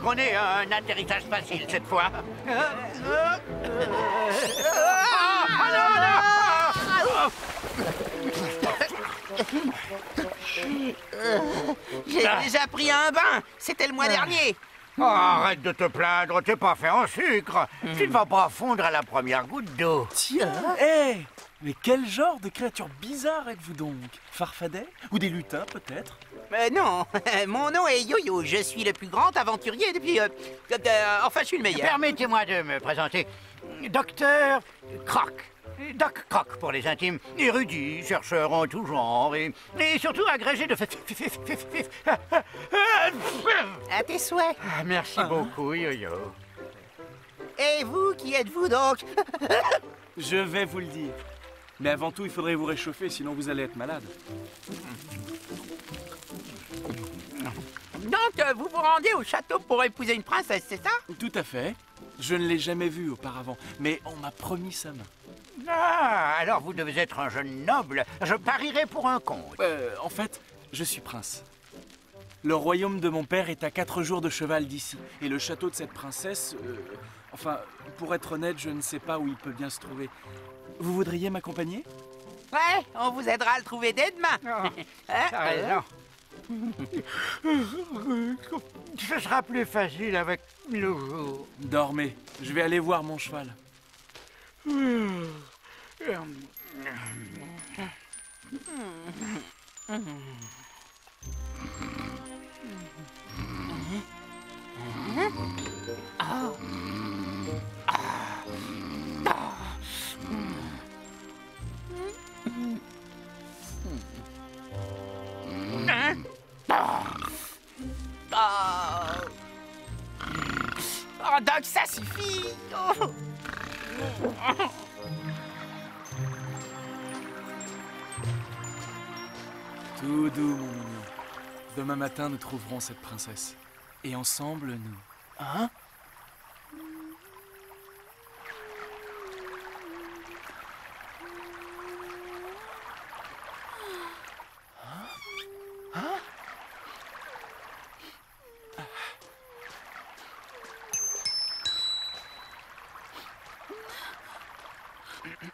qu'on ait un atterrissage facile cette fois. J'ai déjà pris un bain. C'était le mois dernier. Oh, arrête de te plaindre, t'es pas fait en sucre. Tu ne vas pas fondre à la première goutte d'eau. Tiens, hé mais quel genre de créature bizarre êtes-vous donc? Farfadet? Ou des lutins, peut-être? Non, mon nom est Yo-Yo. Je suis le plus grand aventurier depuis... enfin, je suis le meilleur. Permettez-moi de me présenter. Docteur Croc. Doc Croc pour les intimes. Érudit, chercheur en tout genre et surtout agrégé de... À tes souhaits. Merci beaucoup, Yo-Yo. Et vous, qui êtes-vous donc? Je vais vous le dire. Mais avant tout, il faudrait vous réchauffer, sinon vous allez être malade. Donc, vous vous rendez au château pour épouser une princesse, c'est ça? Tout à fait. Je ne l'ai jamais vue auparavant, mais on m'a promis sa main. Ah, alors vous devez être un jeune noble. Je parierai pour un conte. En fait, je suis prince. Le royaume de mon père est à 4 jours de cheval d'ici. Et le château de cette princesse... enfin, pour être honnête, je ne sais pas où il peut bien se trouver. Vous voudriez m'accompagner? Ouais, on vous aidera à le trouver dès demain. T'as raison. Ce sera plus facile avec le jour. Dormez, je vais aller voir mon cheval. Oh, Doc, ça suffit. Oh. Tout doux, mon mignon. Demain matin, nous trouverons cette princesse. Et ensemble, nous... Hein?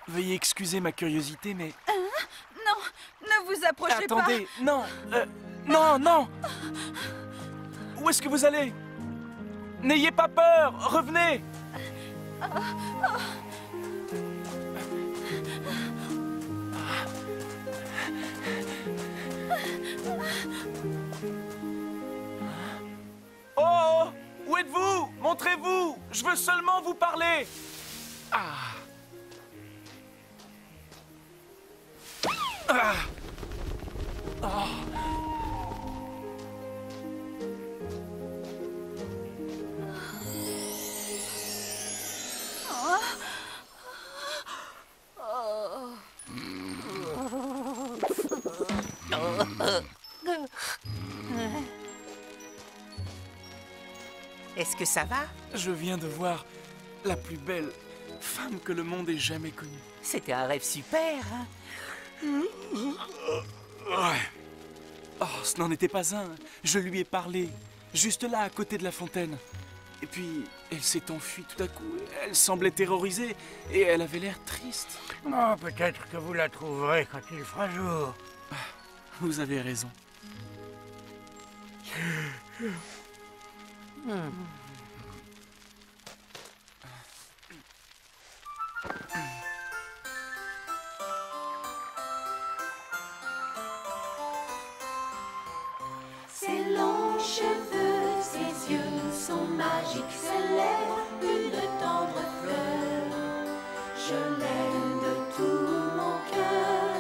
Veuillez excuser ma curiosité, mais... Non, ne vous approchez pas. Attendez, non, non. Où est-ce que vous allez? N'ayez pas peur, revenez. Oh, où êtes-vous? Montrez-vous, je veux seulement vous parler. Ah. Ah. Oh. Est-ce que ça va? Je viens de voir la plus belle femme que le monde ait jamais connue. C'était un rêve super, hein? Ouais. Oh, ce n'en était pas un. Je lui ai parlé, juste là, à côté de la fontaine. Et puis, elle s'est enfuie tout à coup. Elle semblait terrorisée et elle avait l'air triste. Oh, peut-être que vous la trouverez quand il fera jour. Vous avez raison. Ses longs cheveux, ses yeux sont magiques, ses lèvres, une tendre fleur. Je l'aime de tout mon cœur,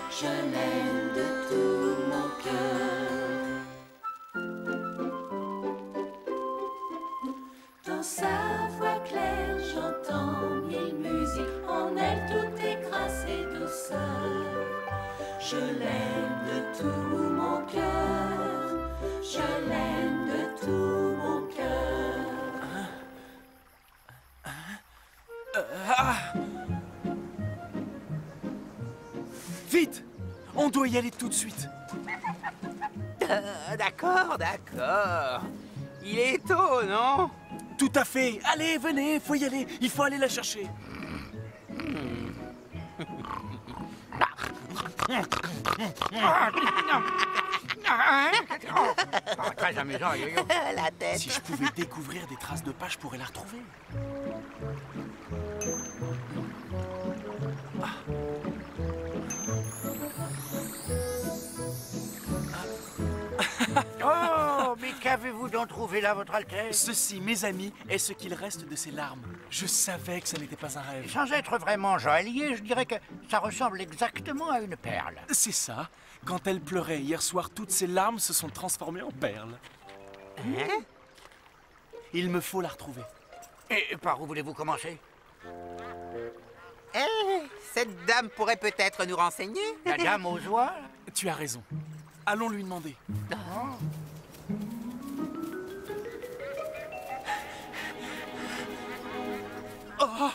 je l'aime de tout mon cœur. Dans sa voix claire, j'entends mille musiques, en elle tout est grâce et douceur. Je l'aime de tout mon cœur, je l'aime de tout mon cœur. Vite! On doit y aller tout de suite. D'accord. Il est tôt, non? Tout à fait. Allez, venez, faut y aller. Il faut aller la chercher. Très amusant, Yo-Yo. La tête. Si je pouvais découvrir des traces de pas, je pourrais la retrouver. Oh, mais qu'avez-vous donc trouvé là, votre Altesse? Ceci, mes amis, est ce qu'il reste de ses larmes. Je savais que ça n'était pas un rêve. Sans être vraiment joaillier, je dirais que ça ressemble exactement à une perle. C'est ça. Quand elle pleurait hier soir, toutes ses larmes se sont transformées en perles. Hein? Il me faut la retrouver. Et par où voulez-vous commencer? Eh, cette dame pourrait peut-être nous renseigner. La dame aux oies? Tu as raison. Allons lui demander. Oh!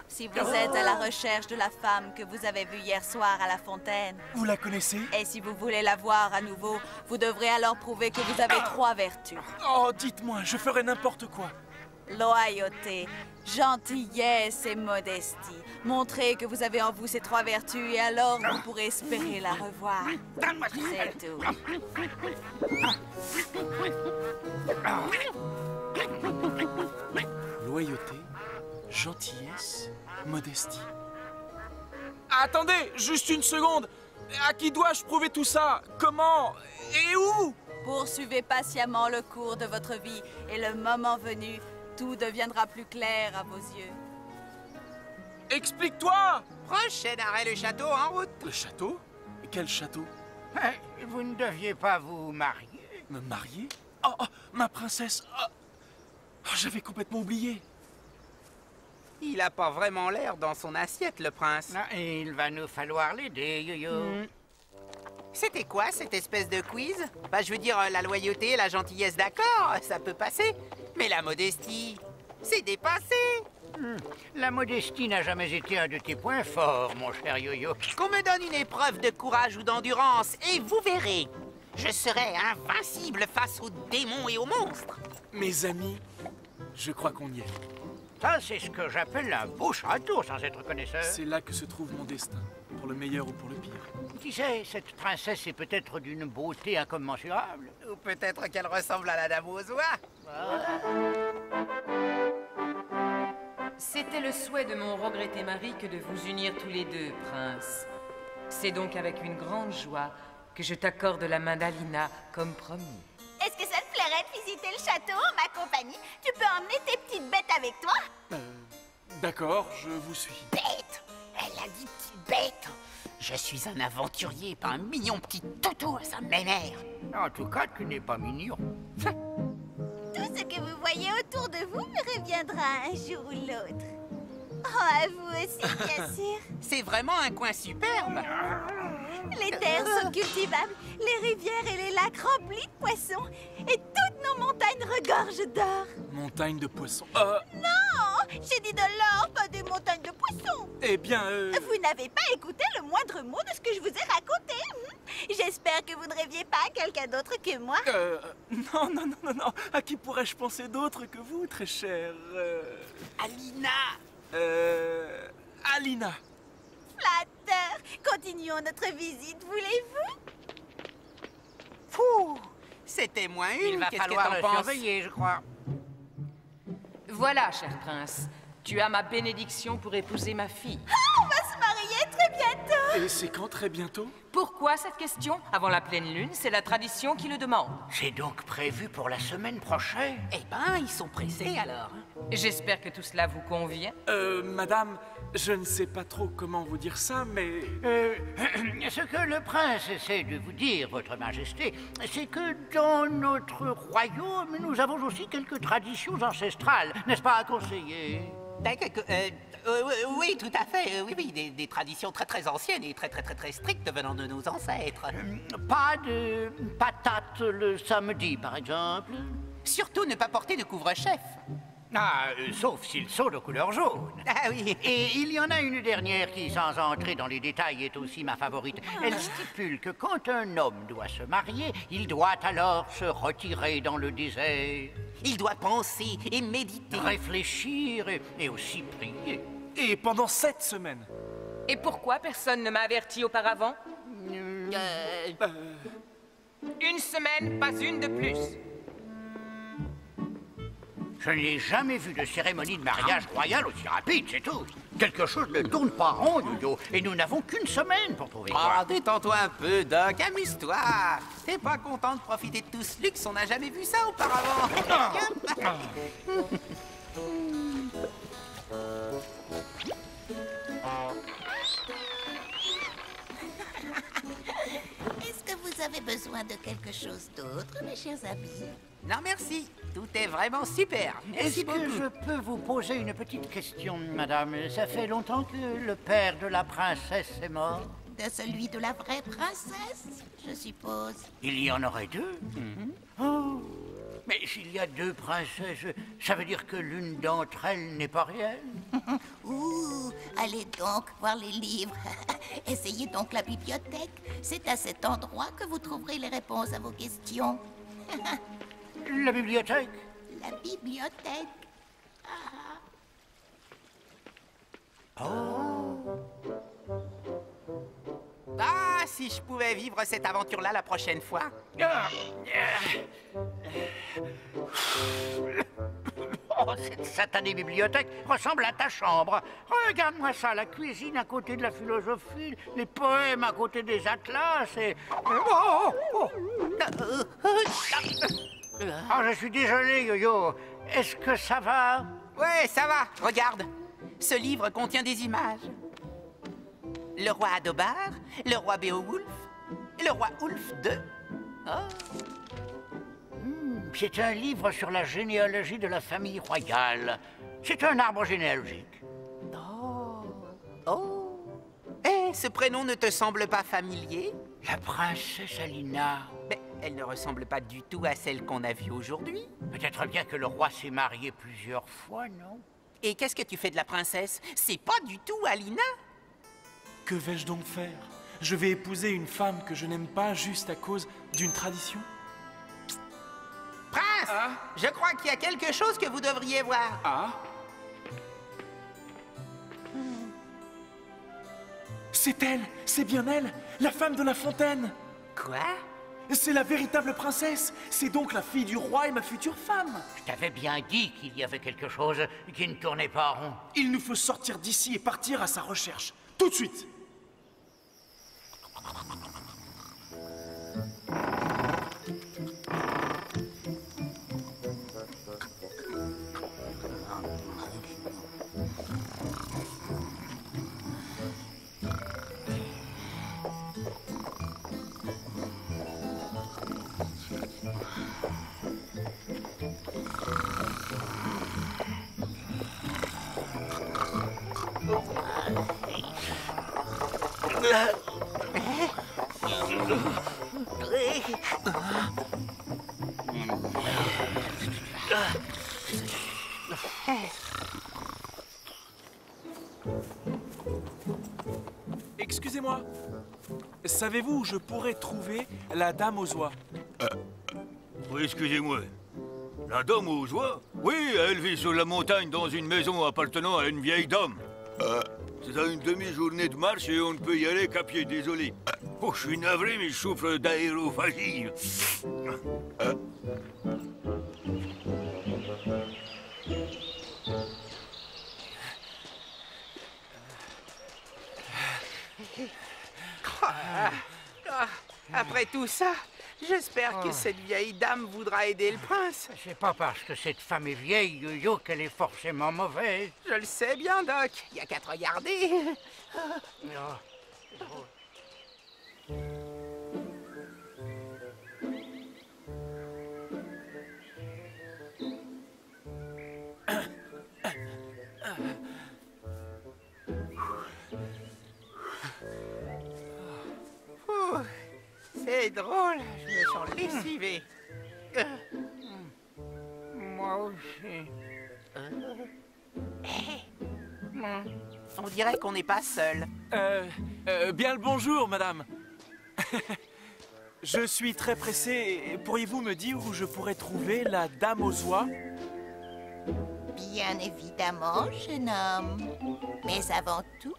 Si vous êtes à la recherche de la femme que vous avez vue hier soir à la fontaine, Vous la connaissez? et si vous voulez la voir à nouveau, vous devrez alors prouver que vous avez 3 vertus. Oh, dites-moi, je ferai n'importe quoi. Loyauté, gentillesse et modestie. Montrez que vous avez en vous ces 3 vertus et alors vous pourrez espérer la revoir. C'est tout. Loyauté, gentillesse, modestie. Attendez, juste une seconde. À qui dois-je prouver tout ça? Comment? Et où? Poursuivez patiemment le cours de votre vie et le moment venu, tout deviendra plus clair à vos yeux. Explique-toi! Prochain arrêt, le château en route. Le château? Quel château? Vous ne deviez pas vous marier? Me marier? Oh, oh, ma princesse! Oh, oh, j'avais complètement oublié. Il a pas vraiment l'air dans son assiette, le prince. Non, il va nous falloir l'aider, Yo-Yo. C'était quoi, cette espèce de quiz? Bah, je veux dire, la loyauté, la gentillesse, d'accord, ça peut passer. Mais la modestie, c'est dépassé. La modestie n'a jamais été un de tes points forts, mon cher Yo-Yo. Qu'on me donne une épreuve de courage ou d'endurance, et vous verrez. Je serai invincible face aux démons et aux monstres. Mes amis, je crois qu'on y est. Ça, c'est ce que j'appelle un beau château, sans être connaisseur. C'est là que se trouve mon destin, pour le meilleur ou pour le pire. Qui sait, cette princesse est peut-être d'une beauté incommensurable. Ou peut-être qu'elle ressemble à la dame aux oies. C'était le souhait de mon regretté mari que de vous unir tous les deux, prince. C'est donc avec une grande joie que je t'accorde la main d'Alina, comme promis. Est-ce que ça te plairait de visiter le château en ma compagnie? Tu peux emmener tes petites bêtes avec toi? D'accord, je vous suis. Bête! Elle a dit petite bête! Je suis un aventurier, pas un mignon petit toutou, ça m'énerve. En tout cas, tu n'es pas mignon. Tout ce que vous voyez autour de vous me reviendra un jour ou l'autre. Oh, à vous aussi, bien sûr. C'est vraiment un coin superbe. Les terres sont cultivables, les rivières et les lacs remplis de poissons, et toutes nos montagnes regorgent d'or. Montagne de poissons. Non, j'ai dit de l'or, pas des montagnes de poissons. Eh bien, Vous n'avez pas écouté le moindre mot de ce que je vous ai raconté. J'espère que vous ne rêviez pas à quelqu'un d'autre que moi. non, non, non, non, non. À qui pourrais-je penser d'autre que vous, très chère Alina! Alina. Flatteur. Continuons notre visite, voulez-vous? Fou! C'était moins une, Il va qu'est-ce que falloir t'en le penses? surveiller, je crois. Voilà, cher prince, tu as ma bénédiction pour épouser ma fille. On va se marier très bientôt. Et c'est quand très bientôt? Pourquoi cette question? Avant la pleine lune, c'est la tradition qui le demande. C'est donc prévu pour la semaine prochaine? Eh ben, ils sont pressés alors. J'espère que tout cela vous convient. Madame, je ne sais pas trop comment vous dire ça, mais... Ce que le prince essaie de vous dire, votre majesté, c'est que dans notre royaume, nous avons aussi quelques traditions ancestrales, n'est-ce pas, conseiller? Oui, tout à fait. Oui, oui, des traditions très très anciennes et très strictes venant de nos ancêtres. Pas de patates le samedi, par exemple? Surtout ne pas porter de couvre-chef. Ah, sauf s'ils sont de couleur jaune. Ah oui. Et il y en a une dernière qui, sans entrer dans les détails, est aussi ma favorite. Elle stipule que quand un homme doit se marier, il doit alors se retirer dans le désert, Il doit penser et méditer. réfléchir et aussi prier. Et pendant 7 semaines. Et pourquoi personne ne m'a averti auparavant? Une semaine, pas une de plus. Je n'ai jamais vu de cérémonie de mariage royale aussi rapide, c'est tout. Quelque chose ne tourne pas rond, Yo-Yo, et nous n'avons qu'une semaine pour trouver Oh, quoi. détends-toi un peu, Doc, amuse-toi. T'es pas content de profiter de tout ce luxe? On n'a jamais vu ça auparavant. Est-ce que vous avez besoin de quelque chose d'autre, mes chers amis? Non, merci. Tout est vraiment super. Merci Est-ce que beaucoup. je peux vous poser une petite question, madame? Ça fait longtemps que le père de la princesse est mort? De celui de la vraie princesse, je suppose. Il y en aurait deux? Oh. Mais s'il y a deux princesses, ça veut dire que l'une d'entre elles n'est pas réelle? Ouh, allez donc voir les livres. Essayez donc la bibliothèque. C'est à cet endroit que vous trouverez les réponses à vos questions. La bibliothèque? La bibliothèque. Ah, si je pouvais vivre cette aventure-là la prochaine fois. Oh, cette satanée bibliothèque ressemble à ta chambre. Regarde-moi ça, la cuisine à côté de la philosophie, les poèmes à côté des atlas et... Oh, oh, oh, je suis désolé, Yo-Yo. Est-ce que ça va? Ouais, ça va. Regarde. Ce livre contient des images. Le roi Adobar, le roi Beowulf, le roi Ulf II. Oh. C'est un livre sur la généalogie de la famille royale. C'est un arbre généalogique. Oh. Eh, ce prénom ne te semble pas familier? La princesse Alina. Mais elle ne ressemble pas du tout à celle qu'on a vue aujourd'hui. Peut-être bien que le roi s'est marié plusieurs fois, non? Et qu'est-ce que tu fais de la princesse? C'est pas du tout Alina. Que vais-je donc faire? Je vais épouser une femme que je n'aime pas juste à cause d'une tradition? Prince, je crois qu'il y a quelque chose que vous devriez voir. Ah? C'est elle! C'est bien elle! La femme de la fontaine! Quoi? C'est la véritable princesse! C'est donc la fille du roi et ma future femme! Je t'avais bien dit qu'il y avait quelque chose qui ne tournait pas rond. Il nous faut sortir d'ici et partir à sa recherche. Tout de suite! Excusez-moi, savez-vous où je pourrais trouver la dame aux oies? Oui, excusez-moi. La dame aux oies? Oui, elle vit sur la montagne dans une maison appartenant à une vieille dame. C'est à une demi-journée de marche et on ne peut y aller qu'à pied, désolé. Oh, je suis navré, mais je souffre d'aérophagie. Après tout ça, j'espère que cette vieille dame voudra aider le prince. C'est pas parce que cette femme est vieille, Yo-Yo, qu'elle est forcément mauvaise. Je le sais bien, Doc. Il y a qu'à te regarder. Ouh, c'est drôle, je me sens lessivé. Moi aussi. On dirait qu'on n'est pas seul. Bien le bonjour, madame. Je suis très pressé. Pourriez-vous me dire où je pourrais trouver la dame aux oies? Bien évidemment, jeune homme. Mais avant tout,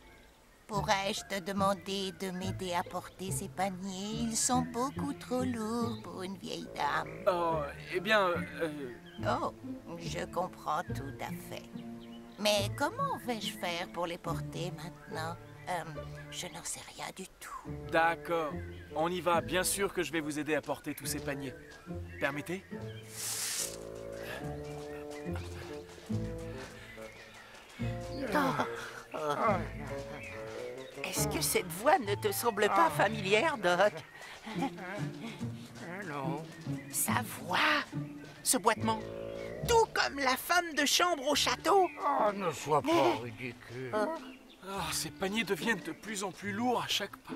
pourrais-je te demander de m'aider à porter ces paniers? Ils sont beaucoup trop lourds pour une vieille dame. Oh, eh bien... Oh, je comprends tout à fait. Mais comment vais-je faire pour les porter maintenant? Je n'en sais rien du tout. D'accord. On y va. Bien sûr que je vais vous aider à porter tous ces paniers. Permettez? Est-ce que cette voix ne te semble pas familière, Doc? Non. Sa voix, ce boitement, tout comme la femme de chambre au château. Oh, ne sois pas ridicule. Oh, ces paniers deviennent de plus en plus lourds à chaque pas.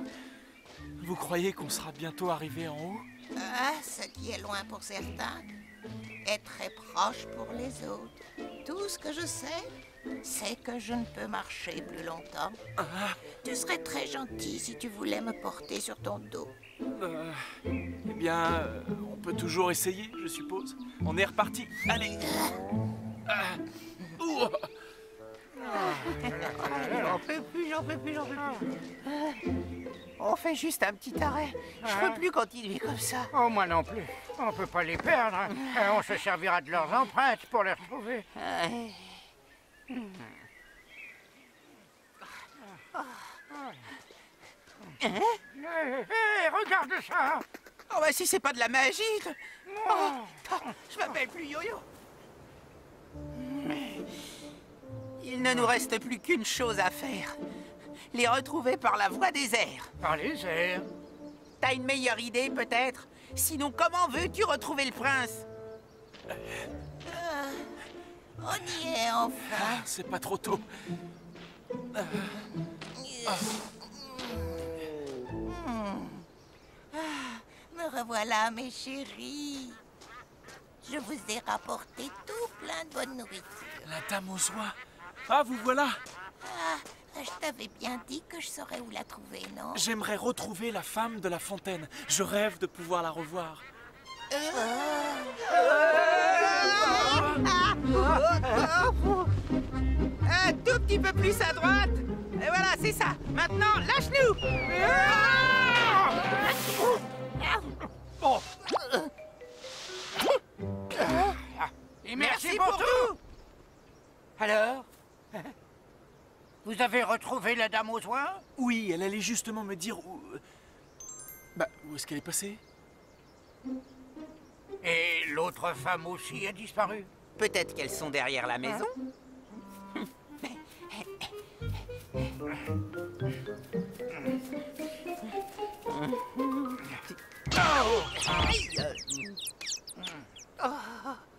Vous croyez qu'on sera bientôt arrivé en haut? Ah, ce qui est loin pour certains est très proche pour les autres. Tout ce que je sais, c'est que je ne peux marcher plus longtemps. Tu serais très gentil si tu voulais me porter sur ton dos. Eh bien, on peut toujours essayer, je suppose. On est reparti. Allez. Ouh. J'en peux plus, j'en peux plus, j'en peux plus. On fait juste un petit arrêt. Je peux plus continuer comme ça. Oh, moi non plus. On peut pas les perdre. Hein. On se servira de leurs empreintes pour les retrouver. Hé, regarde ça. Oh bah si c'est pas de la magie. Oh, je m'appelle plus Yo-Yo. Il ne nous reste plus qu'une chose à faire. Les retrouver par la voie des airs. Par les airs. T'as une meilleure idée, peut-être? Sinon, comment veux-tu retrouver le prince? On y est enfin. Ah, c'est pas trop tôt. Me revoilà, mes chéris. Je vous ai rapporté tout plein de bonne nourriture. La dame aux oies. Ah, vous voilà. Je t'avais bien dit que je saurais où la trouver, non? J'aimerais retrouver la femme de la fontaine. Je rêve de pouvoir la revoir. Un tout petit peu plus à droite. Et voilà, c'est ça. Maintenant, lâche-nous. Et merci pour tout. Alors? Vous avez retrouvé la dame aux oies? Oui, elle allait justement me dire où... Bah, où est-ce qu'elle est passée? Et l'autre femme aussi a disparu? Peut-être qu'elles sont derrière la maison.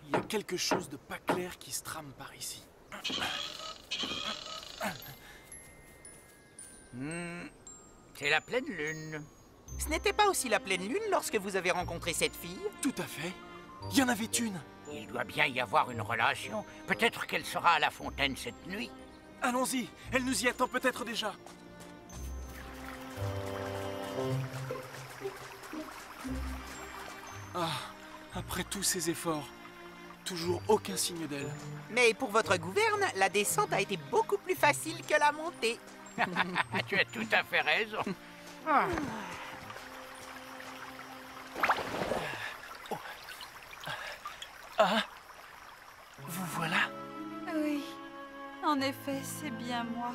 Il y a quelque chose de pas clair qui se trame par ici. C'est la pleine lune. Ce n'était pas aussi la pleine lune lorsque vous avez rencontré cette fille? Tout à fait. Il y en avait une. Il doit bien y avoir une relation. Peut-être qu'elle sera à la fontaine cette nuit. Allons-y. Elle nous y attend peut-être déjà. Ah, après tous ces efforts, toujours aucun signe d'elle. Mais pour votre gouverne, la descente a été beaucoup plus facile que la montée. Tu as tout à fait raison. Ah. Ah, vous voilà. Oui, en effet, c'est bien moi.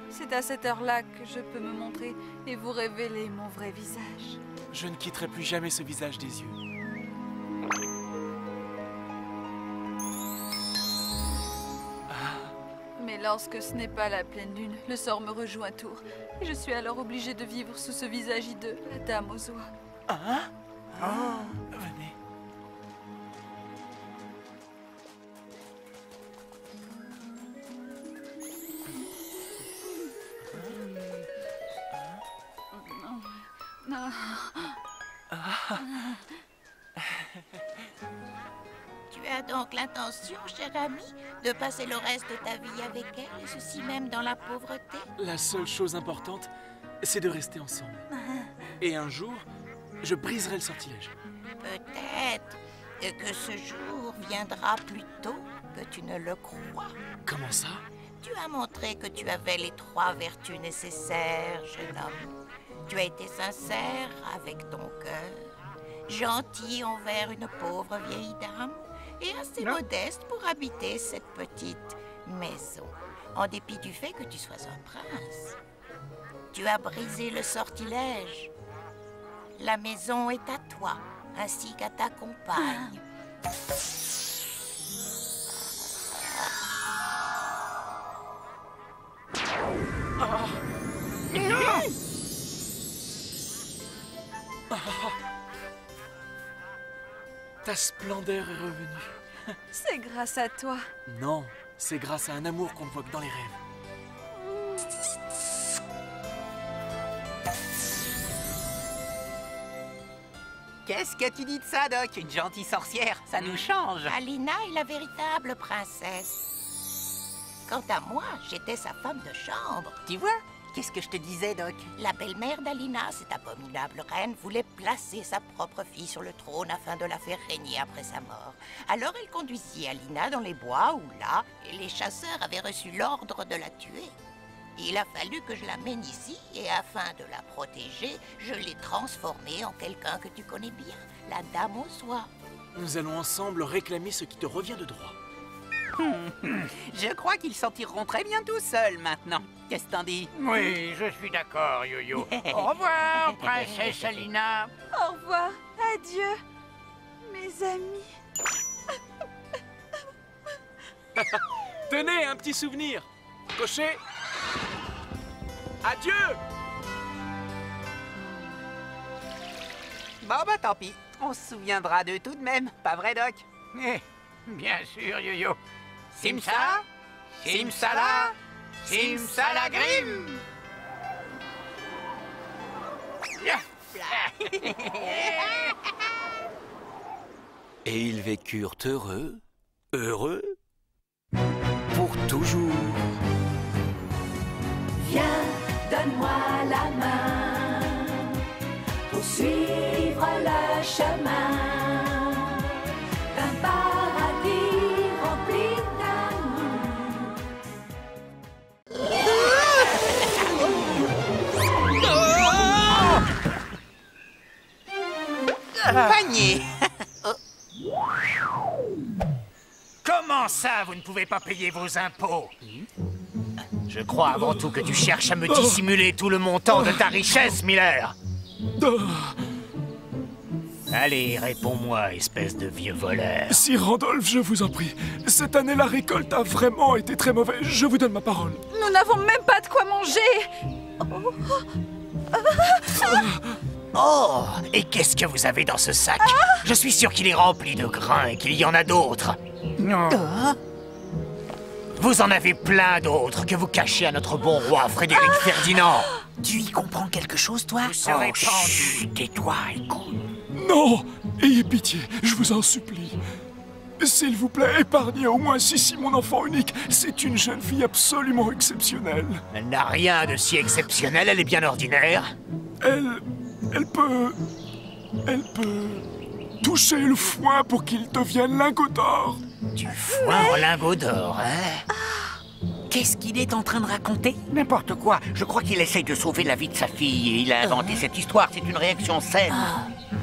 C'est à cette heure-là que je peux me montrer et vous révéler mon vrai visage. Je ne quitterai plus jamais ce visage des yeux. Mais lorsque ce n'est pas la pleine lune, le sort me rejoue à tour. Et je suis alors obligée de vivre sous ce visage hideux, la dame aux oies. Hein? Oh, venez. Tu as donc l'intention, cher ami, de passer le reste de ta vie avec elle, et ceci même dans la pauvreté? La seule chose importante, c'est de rester ensemble. Et un jour, je briserai le sortilège. Peut-être que ce jour viendra plus tôt que tu ne le crois. Comment ça? Tu as montré que tu avais les 3 vertus nécessaires, jeune homme. Tu as été sincère avec ton cœur, gentil envers une pauvre vieille dame et assez modeste pour habiter cette petite maison, en dépit du fait que tu sois un prince. Tu as brisé le sortilège. La maison est à toi, ainsi qu'à ta compagne. Ta splendeur est revenue. C'est grâce à toi. Non, c'est grâce à un amour qu'on ne voit que dans les rêves. Qu'est-ce que tu dis de ça, Doc? Une gentille sorcière, ça nous change. Alina est la véritable princesse. Quant à moi, j'étais sa femme de chambre. Tu vois? Qu'est-ce que je te disais, Doc? La belle-mère d'Alina, cette abominable reine, voulait placer sa propre fille sur le trône afin de la faire régner après sa mort. Alors elle conduisit Alina dans les bois où là, les chasseurs avaient reçu l'ordre de la tuer. Il a fallu que je l'amène ici et afin de la protéger, je l'ai transformée en quelqu'un que tu connais bien, la dame aux soies. Nous allons ensemble réclamer ce qui te revient de droit. Je crois qu'ils s'en tireront très bien tout seuls maintenant. Qu'est-ce que t'en dis? Oui, je suis d'accord, Yo-Yo. Au revoir, princesse Alina. Au revoir. Adieu, mes amis. Tenez, un petit souvenir. Cocher. Adieu. Bon bah tant pis, on se souviendra d'eux tout de même, pas vrai, Doc? Eh, bien sûr, Yo-Yo. Simsa, Simsala, Simsalagrim. Et ils vécurent heureux, heureux, pour toujours. Viens, donne-moi la main pour suivre le chemin d'un paradis rempli d'amour. Panier. Comment ça, vous ne pouvez pas payer vos impôts? Je crois avant tout que tu cherches à me dissimuler tout le montant de ta richesse, Miller. Allez, réponds-moi, espèce de vieux voleur. Sir Randolph, je vous en prie. Cette année, la récolte a vraiment été très mauvaise. Je vous donne ma parole. Nous n'avons même pas de quoi manger. Oh, et qu'est-ce que vous avez dans ce sac? Je suis sûr qu'il est rempli de grains et qu'il y en a d'autres. Non. Vous en avez plein d'autres que vous cachez à notre bon roi Frédéric Ferdinand. Tu y comprends quelque chose, toi? Vous serez pendu. Tais-toi, écoute. Non! Ayez pitié, je vous en supplie. S'il vous plaît, épargnez au moins Sissi, mon enfant unique. C'est une jeune fille absolument exceptionnelle. Elle n'a rien de si exceptionnel, elle est bien ordinaire. Elle peut toucher le foin pour qu'il devienne lingot d'or. Du foin en lingot d'or, hein? Qu'est-ce qu'il est en train de raconter? N'importe quoi. Je crois qu'il essaye de sauver la vie de sa fille et il a inventé cette histoire. C'est une réaction saine.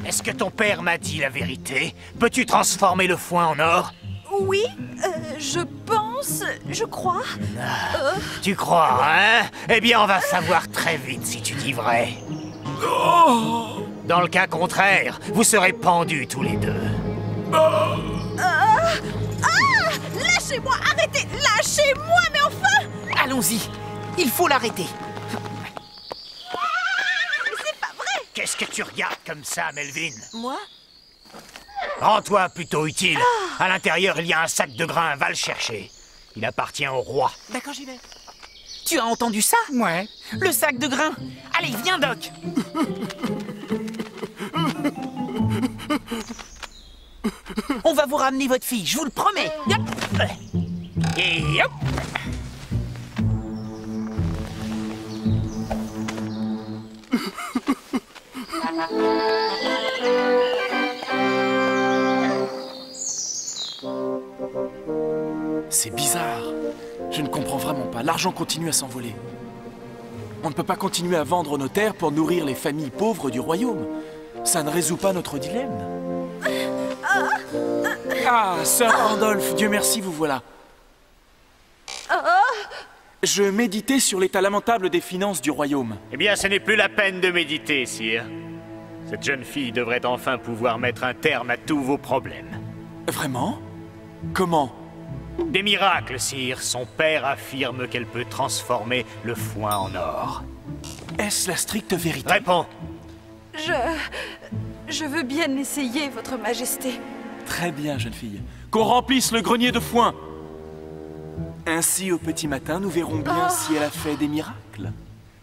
Est-ce que ton père m'a dit la vérité? Peux-tu transformer le foin en or? Oui, je pense, je crois. Tu crois, hein? Eh bien, on va savoir très vite si tu dis vrai. Dans le cas contraire, vous serez pendus tous les deux. Lâchez-moi, arrêtez, lâchez-moi, mais enfin! Allons-y, il faut l'arrêter. Mais c'est pas vrai! Qu'est-ce que tu regardes comme ça, Melvin? Moi? Rends-toi plutôt utile. À l'intérieur, il y a un sac de grains, va le chercher. Il appartient au roi. D'accord, j'y vais. Tu as entendu ça? Ouais. Le sac de grains. Allez, viens, Doc. On va vous ramener votre fille, je vous le promets. Yop. Et hop. C'est bizarre. Je ne comprends vraiment pas. L'argent continue à s'envoler. On ne peut pas continuer à vendre nos terres pour nourrir les familles pauvres du royaume. Ça ne résout pas notre dilemme. Ah, Sir Randolph, Dieu merci, vous voilà. Je méditais sur l'état lamentable des finances du royaume. Eh bien, ce n'est plus la peine de méditer, sire. Cette jeune fille devrait enfin pouvoir mettre un terme à tous vos problèmes. Vraiment? Comment? Des miracles, sire. Son père affirme qu'elle peut transformer le foin en or. Est-ce la stricte vérité? Réponds. Je veux bien essayer, votre majesté. Très bien, jeune fille. Qu'on remplisse le grenier de foin. Ainsi, au petit matin, nous verrons bien si elle a fait des miracles.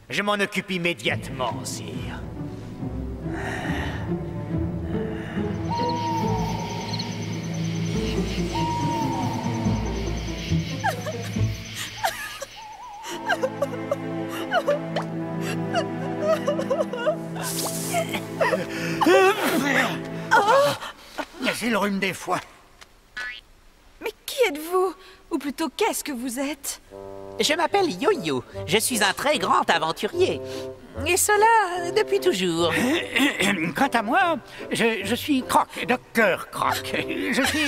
Je m'en occupe immédiatement, sire. C'est le rhume des foies. Mais qui êtes-vous? Ou plutôt, qu'est-ce que vous êtes? Je m'appelle Yo-Yo. Je suis un très grand aventurier. Et cela depuis toujours. Quant à moi, je suis Croc, docteur Croc. Je suis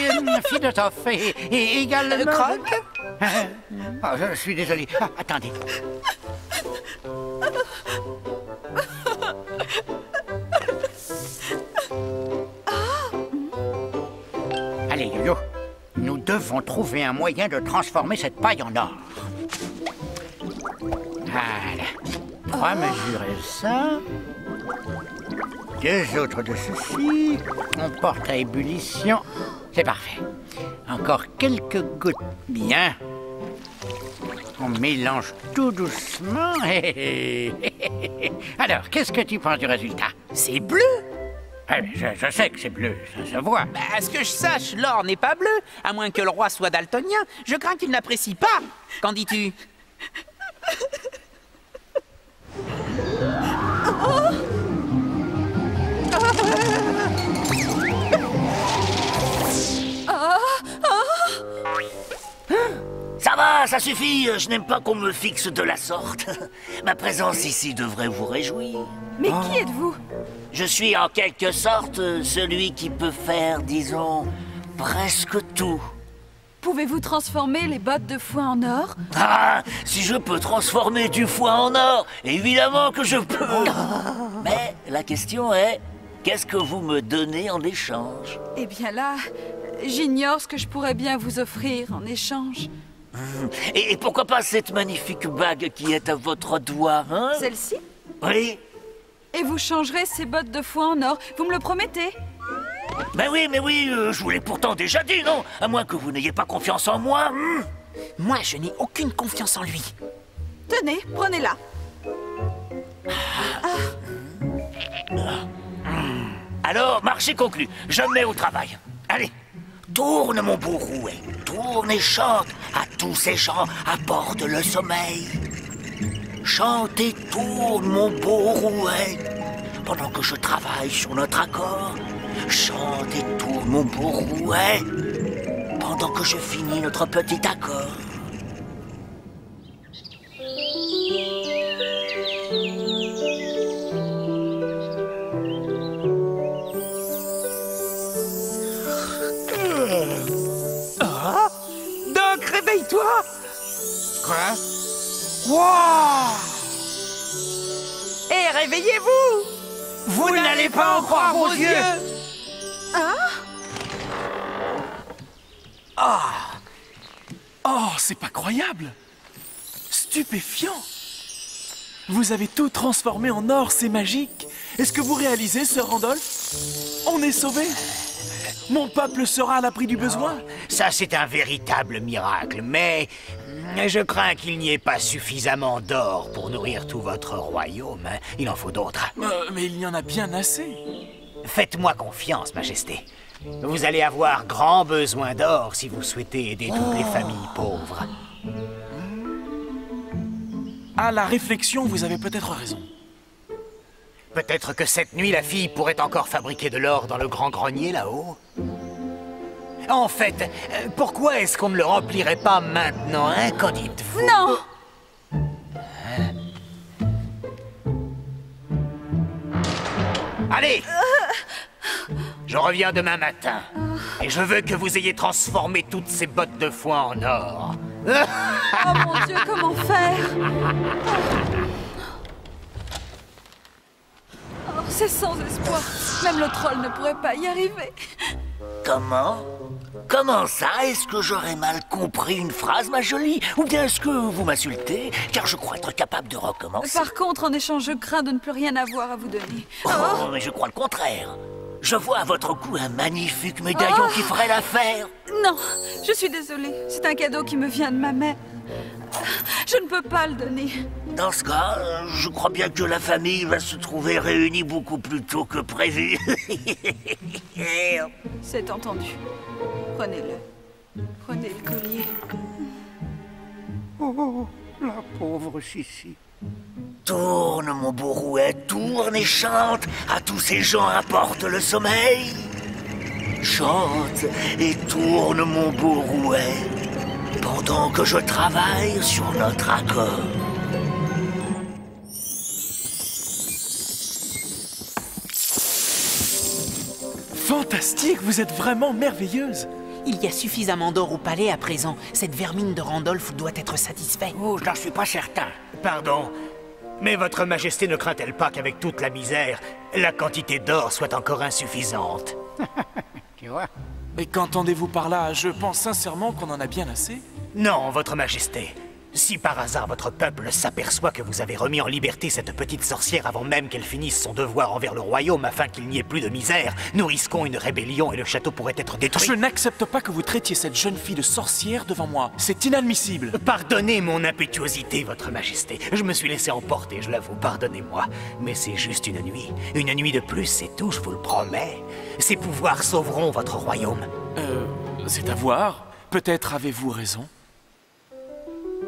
philosophe et également... Croc? Je suis désolé. Attendez. Allez, Yo-Yo, nous devons trouver un moyen de transformer cette paille en or. Voilà. 3 mesurez ça. 2 autres de ceci. On porte à ébullition. C'est parfait. Encore quelques gouttes. Bien. On mélange tout doucement. Alors, qu'est-ce que tu penses du résultat? C'est bleu. Je sais que c'est bleu, ça se voit. Bah, à ce que je sache, l'or n'est pas bleu, à moins que le roi soit daltonien. Je crains qu'il n'apprécie pas. Qu'en dis-tu? Ça va, ça suffit. Je n'aime pas qu'on me fixe de la sorte. Ma présence ici devrait vous réjouir. Mais qui êtes-vous? Je suis en quelque sorte celui qui peut faire, disons, presque tout. Pouvez-vous transformer les bottes de foin en or? Ah, si je peux transformer du foin en or, évidemment que je peux. Mais la question est, qu'est-ce que vous me donnez en échange? Eh bien là, j'ignore ce que je pourrais bien vous offrir en échange. Et pourquoi pas cette magnifique bague qui est à votre doigt, hein? Celle-ci? Oui. Et vous changerez ces bottes de foin en or, vous me le promettez? Mais oui, je vous l'ai pourtant déjà dit, non? À moins que vous n'ayez pas confiance en moi. Moi, je n'ai aucune confiance en lui. Tenez, prenez-la. Alors, marché conclu. Je me mets au travail. Allez, tourne mon beau rouet. Tourne et chante à tous ces gens abordent le sommeil. Chante et tourne mon beau rouet. Pendant que je travaille sur notre accord. Chante et tourne mon beau rouet. Pendant que je finis notre petit accord. Doc, réveille-toi! Quoi? Wow! Et réveillez-vous! Vous n'allez pas en croire vos yeux! Oh, c'est pas croyable! Stupéfiant! Vous avez tout transformé en or, c'est magique! Est-ce que vous réalisez, Sir Randolph? On est sauvés! Mon peuple sera à l'abri du besoin! Ça, c'est un véritable miracle, mais je crains qu'il n'y ait pas suffisamment d'or pour nourrir tout votre royaume. Il en faut d'autres. Mais il y en a bien assez! Faites-moi confiance, Majesté. Vous allez avoir grand besoin d'or si vous souhaitez aider toutes les familles pauvres. À la réflexion, vous avez peut-être raison. Peut-être que cette nuit, la fille pourrait encore fabriquer de l'or dans le grand grenier là-haut. En fait, pourquoi est-ce qu'on ne le remplirait pas maintenant, hein, qu'en dites-vous? Non! Allez! Je reviens demain matin. Et je veux que vous ayez transformé toutes ces bottes de foin en or. Oh mon Dieu, comment faire? Oh, c'est sans espoir. Même le troll ne pourrait pas y arriver. Comment? Comment ça? Est-ce que j'aurais mal compris une phrase, ma jolie? Ou bien est-ce que vous m'insultez? Car je crois être capable de recommencer. Par contre, en échange, je crains de ne plus rien avoir à vous donner. Oh, mais je crois le contraire. Je vois à votre cou un magnifique médaillon qui ferait l'affaire. Non, je suis désolée. C'est un cadeau qui me vient de ma mère. Je ne peux pas le donner. Dans ce cas, je crois bien que la famille va se trouver réunie beaucoup plus tôt que prévu. C'est entendu. Prenez-le. Prenez le collier. Oh, la pauvre Sissi. Tourne, mon beau rouet, tourne et chante. À tous ces gens apporte le sommeil. Chante et tourne, mon beau rouet, pendant que je travaille sur notre accord. Fantastique, vous êtes vraiment merveilleuse. Il y a suffisamment d'or au palais à présent. Cette vermine de Randolph doit être satisfaite. Oh, je n'en suis pas certain. Pardon, mais votre majesté ne craint-elle pas qu'avec toute la misère, la quantité d'or soit encore insuffisante? Tu vois? Et qu'entendez-vous par là? Je pense sincèrement qu'on en a bien assez. Non, votre majesté. Si par hasard votre peuple s'aperçoit que vous avez remis en liberté cette petite sorcière avant même qu'elle finisse son devoir envers le royaume afin qu'il n'y ait plus de misère, nous risquons une rébellion et le château pourrait être détruit. Je n'accepte pas que vous traitiez cette jeune fille de sorcière devant moi. C'est inadmissible. Pardonnez mon impétuosité, votre majesté. Je me suis laissé emporter, je l'avoue, pardonnez-moi. Mais c'est juste une nuit. Une nuit de plus, c'est tout, je vous le promets. Ces pouvoirs sauveront votre royaume. C'est à voir. Peut-être avez-vous raison.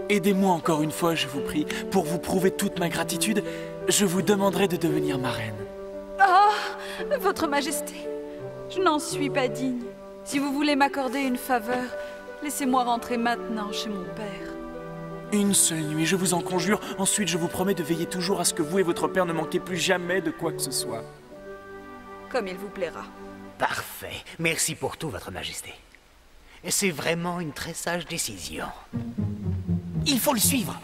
Aidez-moi encore une fois, je vous prie. Pour vous prouver toute ma gratitude, je vous demanderai de devenir ma reine. Oh, votre majesté, je n'en suis pas digne. Si vous voulez m'accorder une faveur, laissez-moi rentrer maintenant chez mon père. Une seule nuit, je vous en conjure. Ensuite, je vous promets de veiller toujours à ce que vous et votre père ne manquez plus jamais de quoi que ce soit. Comme il vous plaira. Parfait. Merci pour tout, votre majesté. C'est vraiment une très sage décision. Il faut le suivre.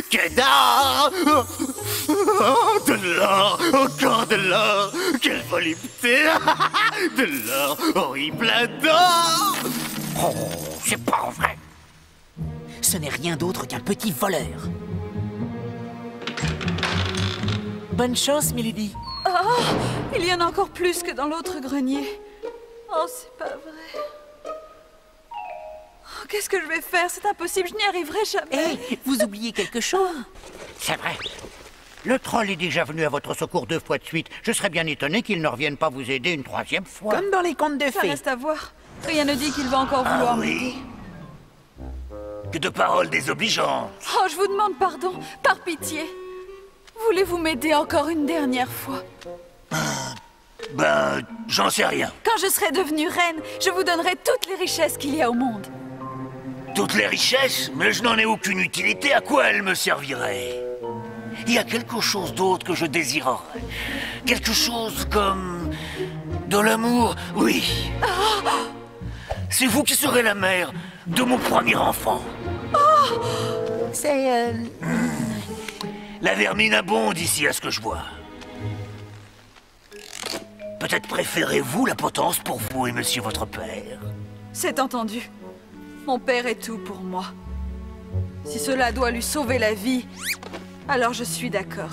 Que d'or! De l'or! Encore de l'or! Quelle volupté! De l'or! Oui, plein d'or! Oh, c'est pas vrai. Ce n'est rien d'autre qu'un petit voleur. Bonne chance, Milady. Oh, il y en a encore plus que dans l'autre grenier. Oh, c'est pas vrai. Oh, qu'est-ce que je vais faire? C'est impossible, je n'y arriverai jamais. Hé, vous oubliez quelque chose? C'est vrai. Le troll est déjà venu à votre secours 2 fois de suite. Je serais bien étonné qu'il ne revienne pas vous aider une 3e fois. Comme dans les contes de Ça fées. reste à voir. Rien ne dit qu'il va encore vouloir m'aider. Que de paroles désobligeantes! Oh, je vous demande pardon, par pitié. Voulez-vous m'aider encore une dernière fois? Ben, j'en sais rien. Quand je serai devenue reine, je vous donnerai toutes les richesses qu'il y a au monde. Toutes les richesses? Mais je n'en ai aucune utilité. À quoi elles me serviraient? Il y a quelque chose d'autre que je désirerais. Quelque chose comme... de l'amour, oui. Oh. C'est vous qui serez la mère de mon premier enfant. Oh. C'est... La vermine abonde ici à ce que je vois. Peut-être préférez-vous la potence pour vous et monsieur votre père. C'est entendu. Mon père est tout pour moi. Si cela doit lui sauver la vie, alors je suis d'accord.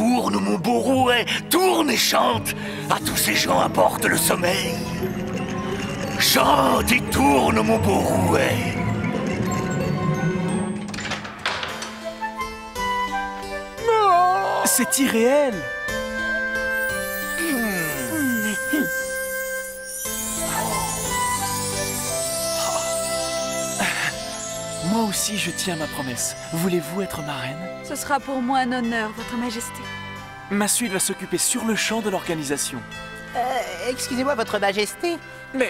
tourne mon beau rouet, tourne et chante. À tous ces gens apporte le sommeil. Chante et tourne mon beau rouet. C'est irréel. Moi aussi, je tiens ma promesse. Voulez-vous être ma reine? Ce sera pour moi un honneur, Votre Majesté. Ma suite va s'occuper sur le champ de l'organisation. Excusez-moi, Votre Majesté. Mais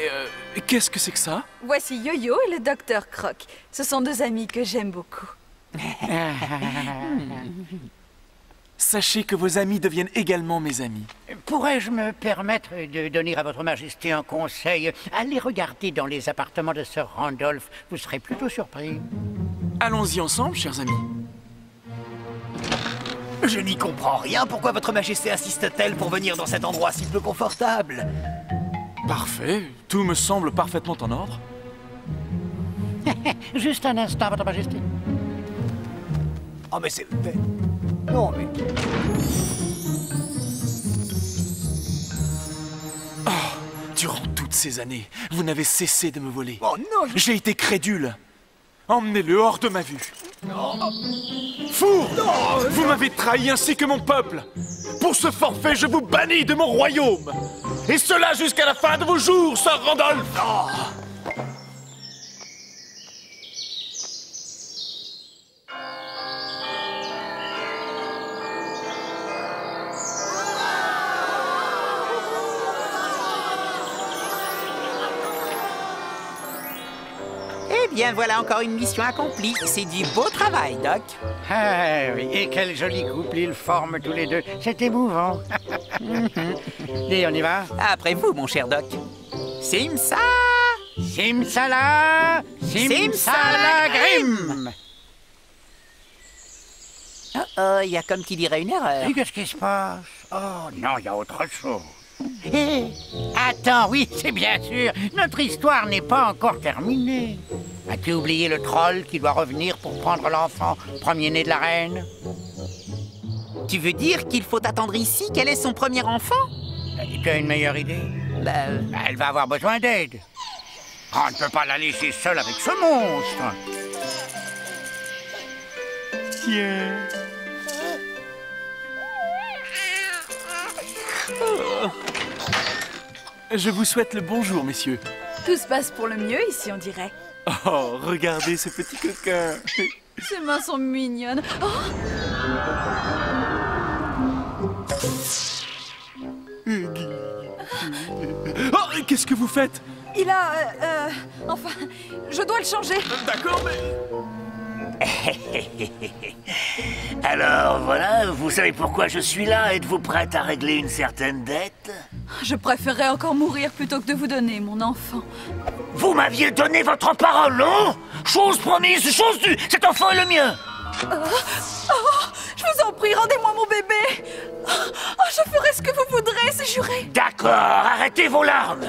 qu'est-ce que c'est que ça? Voici Yo-Yo et le Docteur Croc. Ce sont deux amis que j'aime beaucoup. Sachez que vos amis deviennent également mes amis. Pourrais-je me permettre de donner à Votre Majesté un conseil? Allez regarder dans les appartements de Sir Randolph. Vous serez plutôt surpris. Allons-y ensemble, chers amis. Je n'y comprends rien. Pourquoi Votre Majesté insiste-t-elle pour venir dans cet endroit si peu confortable? Parfait. Tout me semble parfaitement en ordre. Juste un instant, Votre Majesté. Oh, mais c'est... Non, mais... Oh, durant toutes ces années, vous n'avez cessé de me voler. Oh non, J'ai été crédule. Emmenez-le hors de ma vue. Fou! Vous m'avez trahi ainsi que mon peuple. Pour ce forfait, je vous bannis de mon royaume. Et cela jusqu'à la fin de vos jours, Sir Randolph. Eh bien, voilà encore une mission accomplie. C'est du beau travail, Doc. Ah oui, et quel joli couple ils forment tous les deux. C'est émouvant. Et on y va? Après vous, mon cher Doc. Simsa! Simsala! Simsalagrim! Oh, il y a comme qui dirait une erreur. Et qu'est-ce qui se passe? Oh non, il y a autre chose. Hé! Attends, oui, c'est bien sûr. Notre histoire n'est pas encore terminée. As-tu oublié le troll qui doit revenir pour prendre l'enfant premier-né de la reine? Tu veux dire qu'il faut attendre ici qu'elle ait son premier enfant? Tu as une meilleure idée? Elle va avoir besoin d'aide. On ne peut pas la laisser seule avec ce monstre. Tiens. Je vous souhaite le bonjour, messieurs. Tout se passe pour le mieux ici, on dirait. Oh, regardez ce petit coquin. Ses mains sont mignonnes. Oh, Oh, qu'est-ce que vous faites? il a... enfin, je dois le changer. D'accord, mais... Alors voilà, vous savez pourquoi je suis là? Êtes-vous prête à régler une certaine dette? Je préférerais encore mourir plutôt que de vous donner mon enfant. Vous m'aviez donné votre parole, non? Chose promise, chose due, cet enfant est le mien. Je vous en prie, rendez-moi mon bébé. Je ferai ce que vous voudrez, c'est juré. D'accord, arrêtez vos larmes.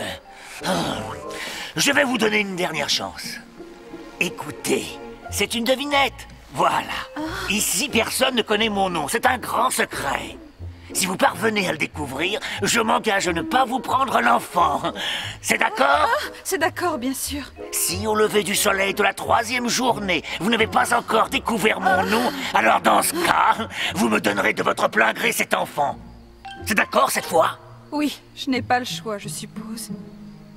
Je vais vous donner une dernière chance. Écoutez, c'est une devinette. Voilà. Ici, personne ne connaît mon nom. C'est un grand secret. Si vous parvenez à le découvrir, je m'engage à ne pas vous prendre l'enfant. C'est d'accord? C'est d'accord, bien sûr. Si au lever du soleil de la 3e journée, vous n'avez pas encore découvert mon nom, alors dans ce cas, vous me donnerez de votre plein gré cet enfant. C'est d'accord cette fois? Oui, je n'ai pas le choix, je suppose.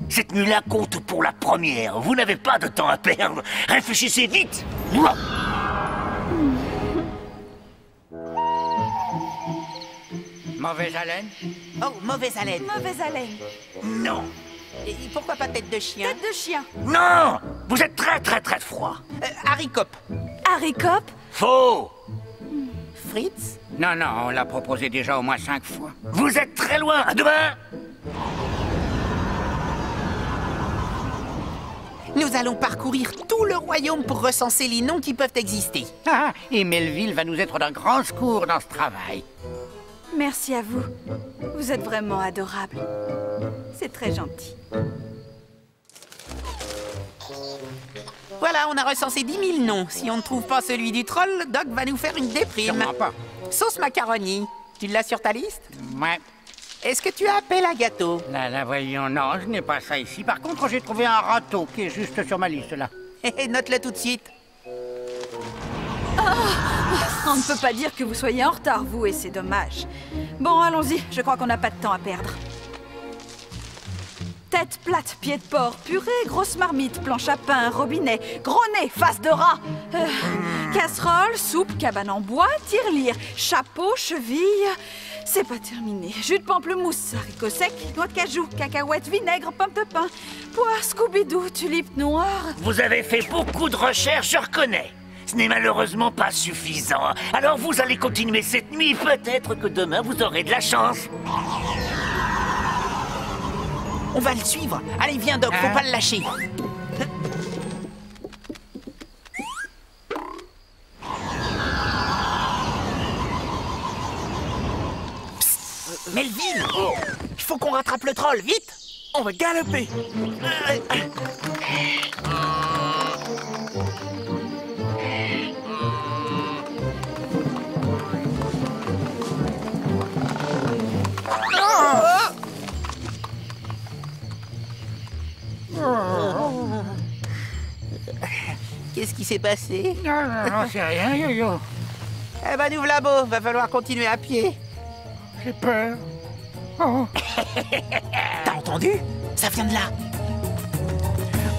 Cette nuit-là compte pour la première. Vous n'avez pas de temps à perdre. Réfléchissez vite. Mauvaise haleine? Oh, mauvaise haleine. Mauvaise haleine. Non. Et pourquoi pas tête de chien? Tête de chien. Non. Vous êtes très très très froid. Haricop. Haricop. Faux. Fritz? Non, non, on l'a proposé déjà au moins 5 fois. Vous êtes très loin. À demain. Nous allons parcourir tout le royaume pour recenser les noms qui peuvent exister. Et Melville va nous être d'un grand secours dans ce travail. Merci à vous. Vous êtes vraiment adorable. C'est très gentil. Voilà, on a recensé 10 000 noms. Si on ne trouve pas celui du troll, Doc va nous faire une déprime. Sûrement pas. Sauce macaroni. Tu l'as sur ta liste? Ouais. Est-ce que tu as appel à gâteau? Là, voyons, non, je n'ai pas ça ici. Par contre, j'ai trouvé un râteau qui est juste sur ma liste, là. Note-le tout de suite. On ne peut pas dire que vous soyez en retard, vous, et c'est dommage. Bon, allons-y, je crois qu'on n'a pas de temps à perdre. Tête plate, pied de porc, purée, grosse marmite, planche à pain, robinet, gros nez, face de rat, casserole, soupe, cabane en bois, tirelire, chapeau, cheville... C'est pas terminé. Jus de pamplemousse, haricots secs, noix de cajou, cacahuètes, vinaigre, pomme de pin, poire, Scooby-Doo, tulipe noire... Vous avez fait beaucoup de recherches, je reconnais. Ce n'est malheureusement pas suffisant. Alors vous allez continuer cette nuit. Peut-être que demain vous aurez de la chance. On va le suivre. Allez, viens, Doc, faut pas le lâcher. Psst, Melvin, il faut qu'on rattrape le troll, vite. On va galoper. Qu'est-ce qui s'est passé? Non, c'est rien, Yo-Yo. Eh ben, nous voilà beau, va falloir continuer à pied. J'ai peur. Oh. T'as entendu? Ça vient de là.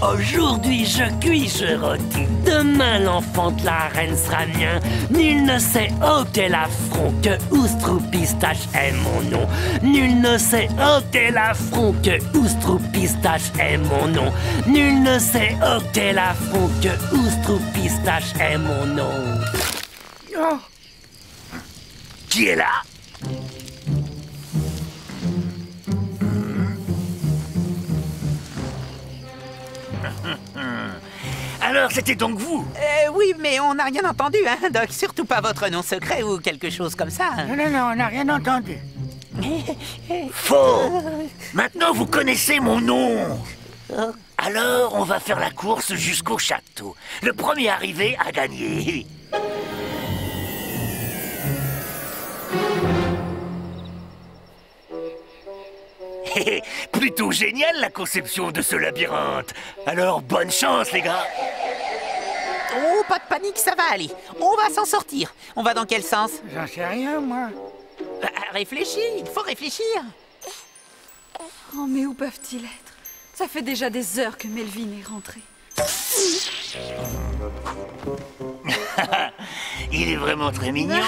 Aujourd'hui je cuis, je rôtis. Demain l'enfant de la reine sera mien. Nul ne sait ôter l'affront que Oustroupistache est mon nom. Nul ne sait ôter l'affront que Oustroupistache est mon nom. Nul ne sait ôter l'affront que Oustroupistache est mon nom. Oh. Qui est là? Alors, c'était donc vous? Oui, mais on n'a rien entendu, hein, Doc. Surtout pas votre nom secret ou quelque chose comme ça. Non, on n'a rien entendu. Faux! Maintenant, vous connaissez mon nom. Alors, on va faire la course jusqu'au château. Le premier arrivé a gagné. Plutôt génial la conception de ce labyrinthe. Alors, bonne chance, les gars. Oh, pas de panique, ça va aller. On va s'en sortir. On va dans quel sens? J'en sais rien, moi. Réfléchis, il faut réfléchir. Oh, mais où peuvent-ils être? Ça fait déjà des heures que Melvin est rentré. Il est vraiment très mignon.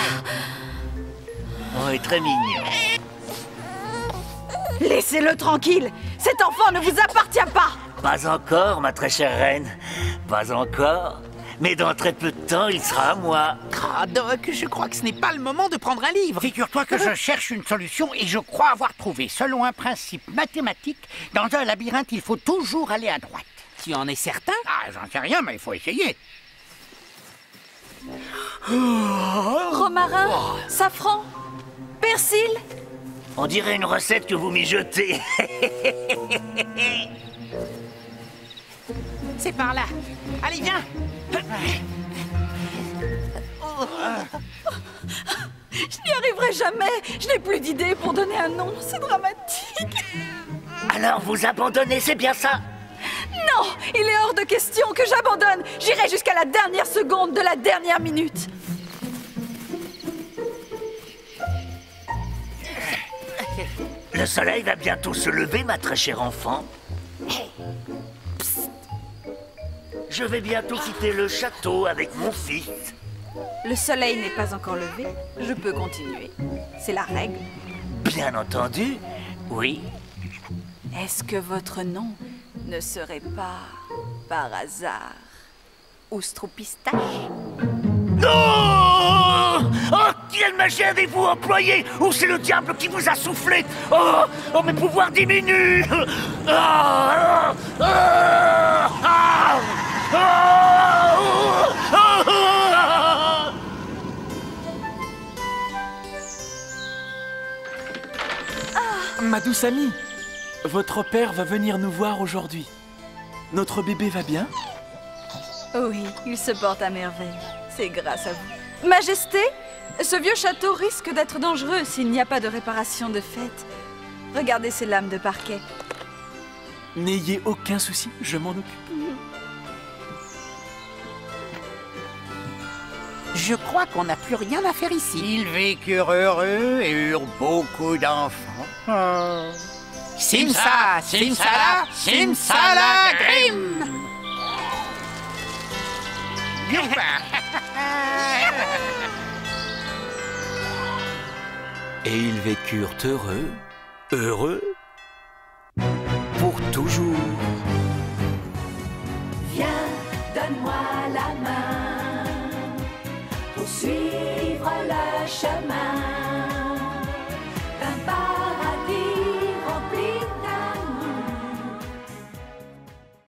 Oui, très mignon. Laissez-le tranquille. Cet enfant ne vous appartient pas. Pas encore, ma très chère reine. Pas encore. Mais dans très peu de temps, il sera à moi. Ah, Doc, je crois que ce n'est pas le moment de prendre un livre. Figure-toi que je cherche une solution et je crois avoir trouvé. Selon un principe mathématique, dans un labyrinthe, il faut toujours aller à droite. Tu en es certain? Ah, j'en sais rien, mais il faut essayer. Romarin, safran, persil. On dirait une recette que vous mijotez. C'est par là. Allez, viens. Je n'y arriverai jamais. Je n'ai plus d'idée pour donner un nom. C'est dramatique. Alors vous abandonnez, c'est bien ça? Non, il est hors de question que j'abandonne. J'irai jusqu'à la dernière seconde de la dernière minute. Le soleil va bientôt se lever, ma très chère enfant. Psst. Je vais bientôt quitter le château avec mon fils. Le soleil n'est pas encore levé. Je peux continuer. C'est la règle. Bien entendu, oui. Est-ce que votre nom ne serait pas, par hasard, Oustroupistache? Non! Oh, quelle magie avez-vous employée? Ou c'est le diable qui vous a soufflé? Oh, mes pouvoirs diminuent! Ma douce amie, votre père va venir nous voir aujourd'hui. Notre bébé va bien? Oui, il se porte à merveille. C'est grâce à vous. Majesté, Ce vieux château risque d'être dangereux s'il n'y a pas de réparation de fait. Regardez ces lames de parquet. N'ayez aucun souci, je m'en occupe. Je crois qu'on n'a plus rien à faire ici. Ils vécurent heureux et eurent beaucoup d'enfants. Simsa, Simsala, Simsala, Grim. Et ils vécurent heureux, heureux, pour toujours. Viens, donne-moi la main pour suivre le chemin.